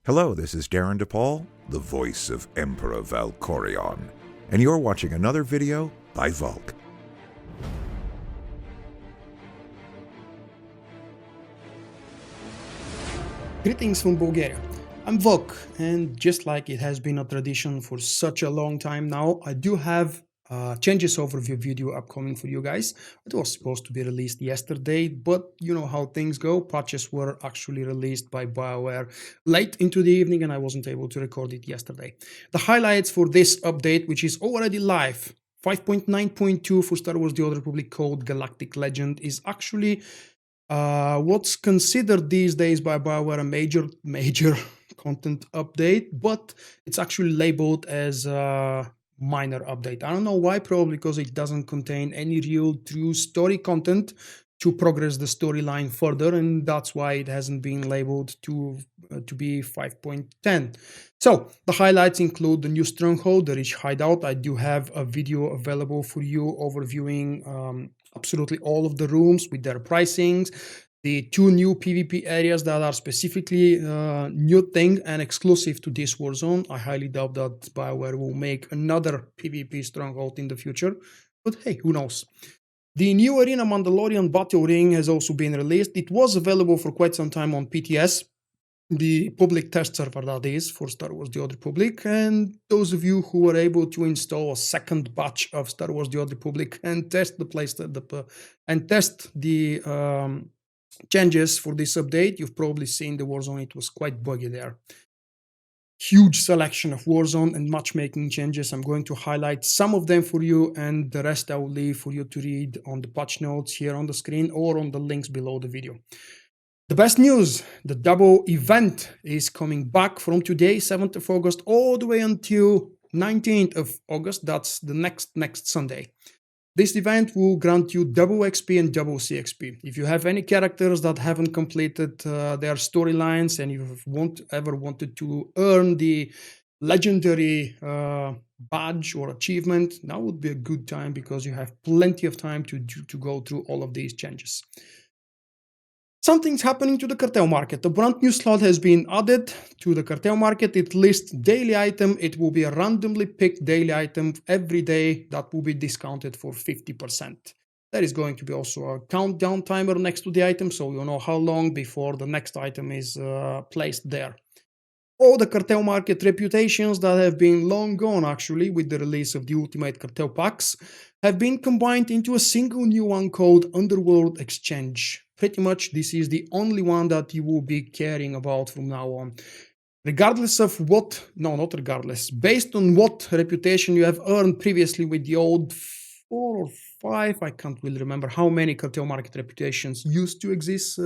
Hello, this is Darren DePaul, the voice of Emperor Valkorion, and you're watching another video by Vulkk. Greetings from Bulgaria. I'm Vulkk, and just like it has been a tradition for such a long time now, I do have a changes overview video upcoming for you guys. It was supposed to be released yesterday, but you know how things go. Patches were actually released by Bioware late into the evening, and I wasn't able to record it yesterday. The highlights for this update, which is already live, 5.9.2 for Star Wars The Old Republic Code Galactic Legend, is actually what's considered these days by Bioware a major content update, but it's actually labeled as a minor update. I don't know why, probably because it doesn't contain any real true story content to progress the storyline further, and that's why it hasn't been labeled to be 5.10. So the highlights include the new stronghold, the rich hideout. I do have a video available for you overviewing absolutely all of the rooms with their pricings, the two new PvP areas that are specifically new thing and exclusive to this Warzone. I highly doubt that Bioware will make another PvP stronghold in the future, but hey, who knows. The new Arena Mandalorian Battle Ring has also been released. It was available for quite some time on PTS, the public test server that is for Star Wars The Old Republic, and those of you who were able to install a second batch of Star Wars The Old Republic and test the changes for this update, you've probably seen the Warzone. It was quite buggy there. Huge selection of Warzone and matchmaking changes. I'm going to highlight some of them for you, and the rest I will leave for you to read on the patch notes here on the screen or on the links below the video. The best news, the double event is coming back from today, 7th of August, all the way until 19th of August. That's the next Sunday. This event will grant you double XP and double CXP. If you have any characters that haven't completed their storylines and you ever wanted to earn the legendary badge or achievement, now would be a good time because you have plenty of time to go through all of these changes. Something's happening to the Cartel Market. A brand new slot has been added to the Cartel Market. It lists daily item. It will be a randomly picked daily item every day that will be discounted for 50%. There is going to be also a countdown timer next to the item, so you'll know how long before the next item is placed there. All the Cartel Market reputations that have been long gone actually with the release of the Ultimate Cartel packs have been combined into a single new one called Underworld Exchange. Pretty much this is the only one that you will be caring about from now on. Regardless of what, no, not regardless, based on what reputation you have earned previously with the old 4 or 5, I can't really remember how many Cartel Market reputations used to exist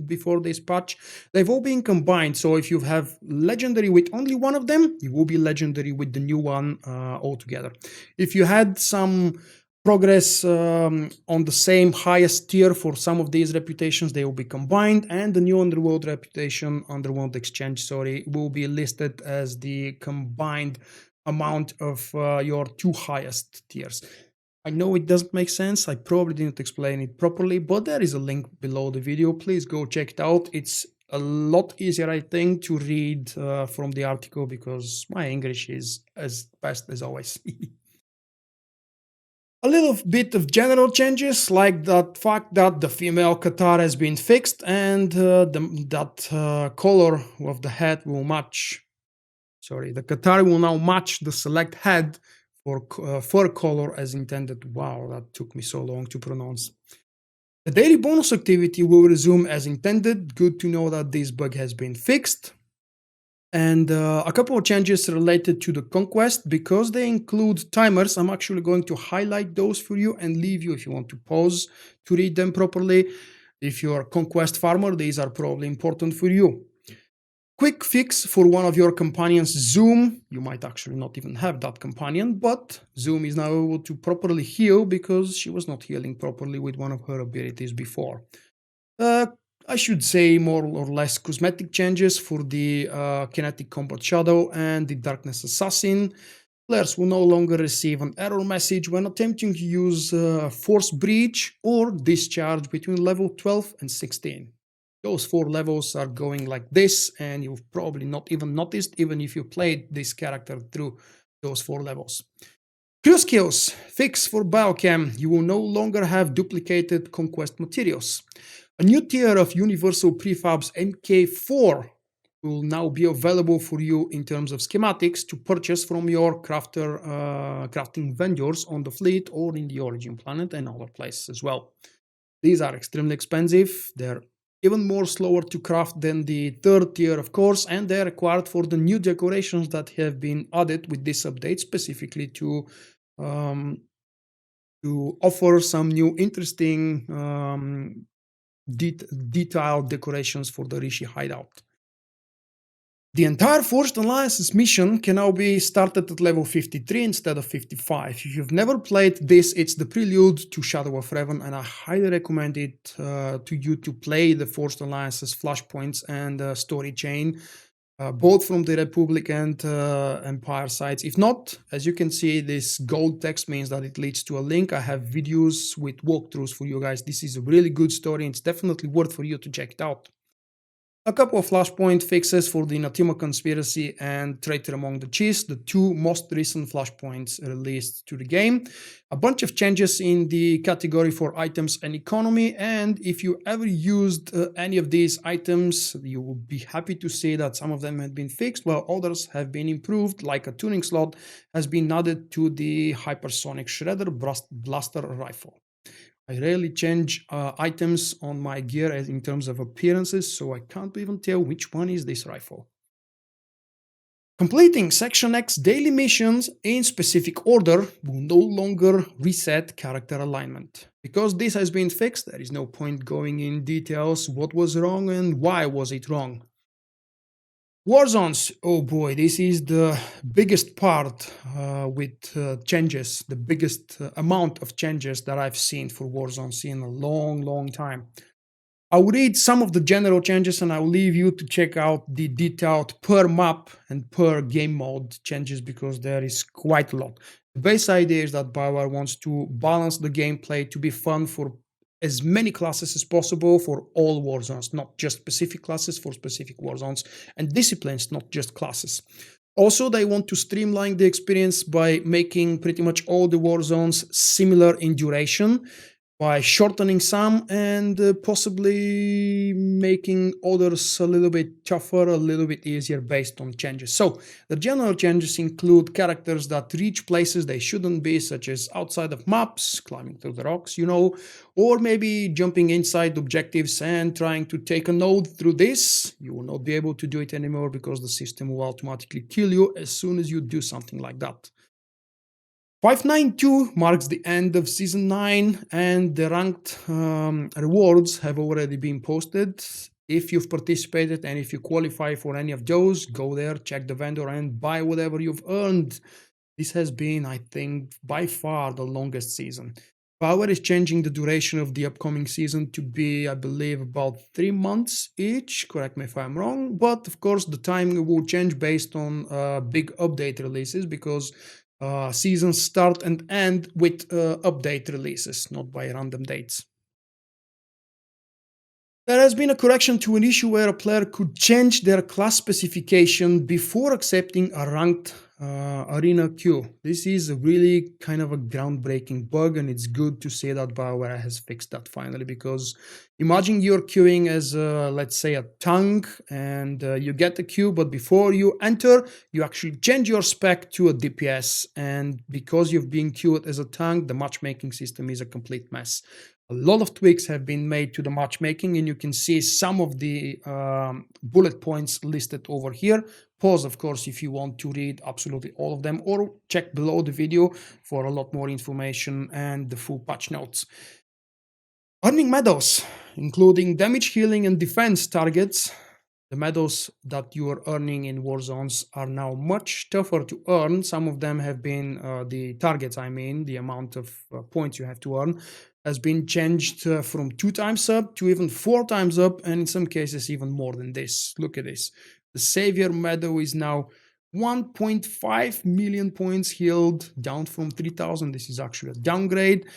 before this patch. They've all been combined, so if you have legendary with only one of them, you will be legendary with the new one altogether. If you had some progress on the same highest tier for some of these reputations, they will be combined, and the new Underworld Exchange, will be listed as the combined amount of your two highest tiers. I know it doesn't make sense. I probably didn't explain it properly, but there is a link below the video. Please go check it out. It's a lot easier, I think, to read from the article because my English is as best as always. A little bit of general changes, like that fact that the female Qatar has been fixed and that color of the head will match. The Qatar will now match the select head for fur color as intended. Wow, that took me so long to pronounce. The daily bonus activity will resume as intended. Good to know that this bug has been fixed. And a couple of changes related to the conquest, because they include timers. I'm actually going to highlight those for you and leave you if you want to pause to read them properly. If you're a conquest farmer, these are probably important for you. Quick fix for one of your companions, Zoom. You might actually not even have that companion, but Zoom is now able to properly heal because she was not healing properly with one of her abilities before. I should say more or less cosmetic changes for the Kinetic Combat Shadow and the Darkness Assassin. Players will no longer receive an error message when attempting to use Force Breach or Discharge between level 12 and 16. Those 4 levels are going like this, and you've probably not even noticed, even if you played this character through those 4 levels. Crew skills fix for Biochem. You will no longer have duplicated conquest materials. A new tier of universal prefabs MK4 will now be available for you in terms of schematics to purchase from your crafting vendors on the fleet or in the origin planet and other places as well. These are extremely expensive. They're even more slower to craft than the 3rd tier, of course, and they're required for the new decorations that have been added with this update, specifically to offer some new interesting detailed decorations for the Rishi hideout. The entire Forged Alliances mission can now be started at level 53 instead of 55. If you've never played this, it's the prelude to Shadow of Revan, and I highly recommend it to you to play the Forged Alliances Flashpoints and story chain, both from the Republic and Empire sides. If not, as you can see, this gold text means that it leads to a link. I have videos with walkthroughs for you guys. This is a really good story, and it's definitely worth for you to check it out. A couple of Flashpoint fixes for the Natima Conspiracy and Traitor Among the Chiefs, the 2 most recent Flashpoints released to the game. A bunch of changes in the category for items and economy, and if you ever used any of these items, you will be happy to see that some of them have been fixed, while others have been improved, like a tuning slot has been added to the Hypersonic Shredder Blaster Rifle. I rarely change items on my gear in terms of appearances, so I can't even tell which one is this rifle. Completing Section X daily missions in specific order will no longer reset character alignment. Because this has been fixed, there is no point going in details what was wrong and why was it wrong. Warzones, oh boy, this is the biggest part with changes, the biggest amount of changes that I've seen for Warzones in a long time. I'll read some of the general changes and I'll leave you to check out the detailed per map and per game mode changes, because there is quite a lot. The base idea is that Bioware wants to balance the gameplay to be fun for as many classes as possible for all Warzones, not just specific classes for specific Warzones, and disciplines, not just classes. Also, they want to streamline the experience by making pretty much all the Warzones similar in duration, by shortening some and possibly making others a little bit tougher, a little bit easier based on changes. So the general changes include characters that reach places they shouldn't be, such as outside of maps, climbing through the rocks, or maybe jumping inside objectives and trying to take a node through this. You will not be able to do it anymore because the system will automatically kill you as soon as you do something like that. 592 marks the end of Season 9, and the ranked rewards have already been posted. If you've participated and if you qualify for any of those, go there, check the vendor, and buy whatever you've earned. This has been, I think, by far the longest season. Bioware is changing the duration of the upcoming season to be, I believe, about 3 months each. Correct me if I'm wrong. But, of course, the timing will change based on big update releases, because seasons start and end with update releases, not by random dates. There has been a correction to an issue where a player could change their class specification before accepting a ranked arena queue. This is a really kind of a groundbreaking bug, and it's good to see that Bioware has fixed that finally, because imagine you're queuing as, let's say, a tank, and you get the queue, but before you enter, you actually change your spec to a DPS, and because you've been queued as a tank, the matchmaking system is a complete mess. A lot of tweaks have been made to the matchmaking, and you can see some of the bullet points listed over here. Pause, of course, if you want to read absolutely all of them, or check below the video for a lot more information and the full patch notes. Earning medals, including damage, healing, and defense targets. The medals that you are earning in Warzones are now much tougher to earn. Some of them have been, the targets, the amount of points you have to earn, has been changed from 2 times up to even 4 times up, and in some cases even more than this. Look at this. The Savior medal is now 1.5 million points healed, down from 3,000. This is actually a downgrade.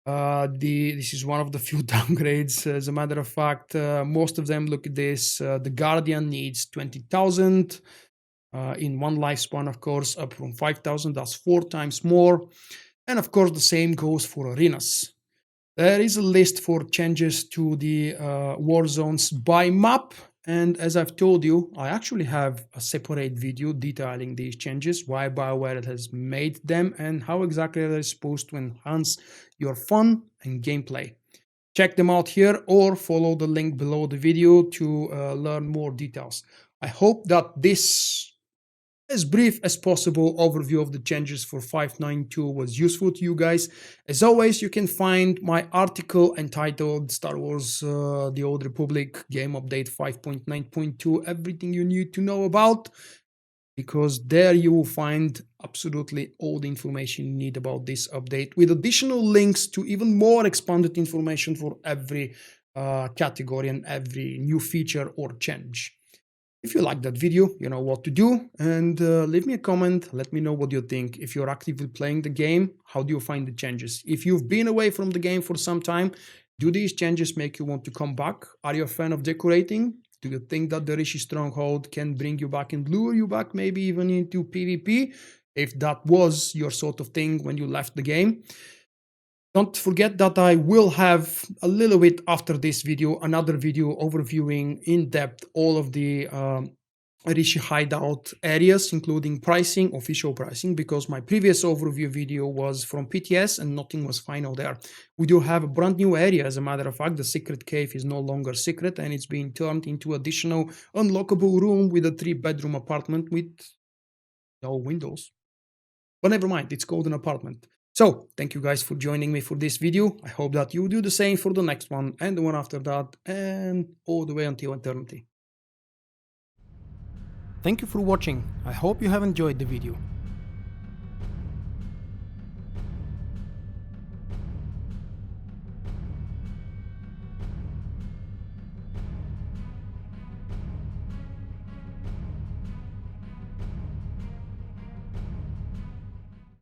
This is one of the few downgrades. As a matter of fact, most of them, look at this. The Guardian needs 20,000 in one lifespan, of course, up from 5,000. That's 4 times more. And of course, the same goes for arenas. There is a list for changes to the war zones by map. And as I've told you, I actually have a separate video detailing these changes, why Bioware has made them, and how exactly they're supposed to enhance your fun and gameplay. Check them out here or follow the link below the video to learn more details. I hope that this as brief as possible overview of the changes for 5.9.2 was useful to you guys. As always, you can find my article entitled Star Wars The Old Republic Game Update 5.9.2, everything you need to know about, because there you will find absolutely all the information you need about this update, with additional links to even more expanded information for every category and every new feature or change. If you like that video, you know what to do, and leave me a comment. Let me know what you think. If you're actively playing the game, how do you find the changes? If you've been away from the game for some time, do these changes make you want to come back? Are you a fan of decorating? Do you think that the Rishi Stronghold can bring you back and lure you back, maybe even into PvP, if that was your sort of thing when you left the game? Don't forget that I will have a little bit after this video, another video overviewing in depth all of the Rishi hideout areas, including pricing, official pricing, because my previous overview video was from PTS and nothing was final there. We do have a brand new area. As a matter of fact, the secret cave is no longer secret and it's being turned into additional unlockable room with a 3-bedroom apartment with no windows. But never mind, it's called an apartment. So, thank you guys for joining me for this video. I hope that you do the same for the next one and the one after that and all the way until eternity. Thank you for watching. I hope you have enjoyed the video.